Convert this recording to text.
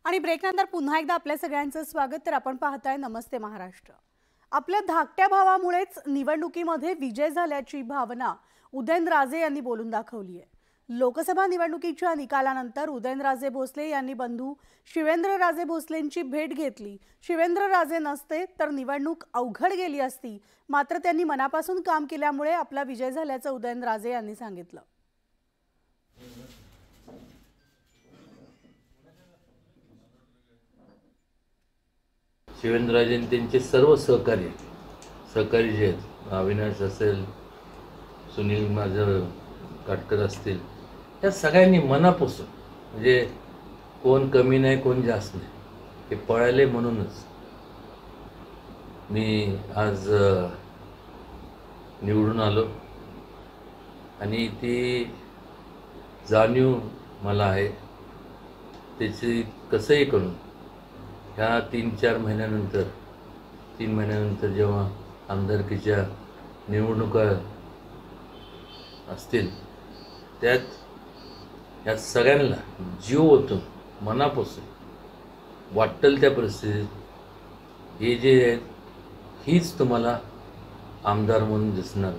आणि ब्रेकनंतर पुन्हा एकदा आपल्या सगळ्यांचं स्वागत। तर आपण पाहताय नमस्ते महाराष्ट्र। आपल्या धाकट्या भावामुळेच निवडणुकीमध्ये विजय झाल्याची भावना उदयनराजे यांनी बोलून दाखवली आहे। लोकसभा निवडणुकीच्या निकालानंतर उदयनराजे भोसले यांनी बंधू शिवेंद्रराजे भोसलेंची भेट घेतली। शिवेंद्रराजे नसते तर निवडणूक अवघड गेली असती, मात्र त्यांनी मनापासून काम केल्यामुळे आपला विजय झाल्याचं उदयनराजे यांनी सांगितलं। शिवेंद्रराजेंनी त्यांचे सर्व सहकारी जे आहेत, अविनाश असेल, सुनील माझं काटकर असतील, या सगळ्यांनी मनापासून, म्हणजे कोण कमी नाही कोण जास्त नाही, हे पळाले म्हणूनच मी आज निवडून आलो। आणि ती जाणीव मला आहे त्याची कसंही करून ह्या 3-4 महिन्यानंतर 3 महिन्यानंतर जेव्हा आमदारकीच्या निवडणुका असतील, त्यात ह्या सगळ्यांना जीव ओतून मनापासून वाटेल त्या परिस्थितीत हे जे आहेत हीच तुम्हाला आमदार म्हणून दिसणार।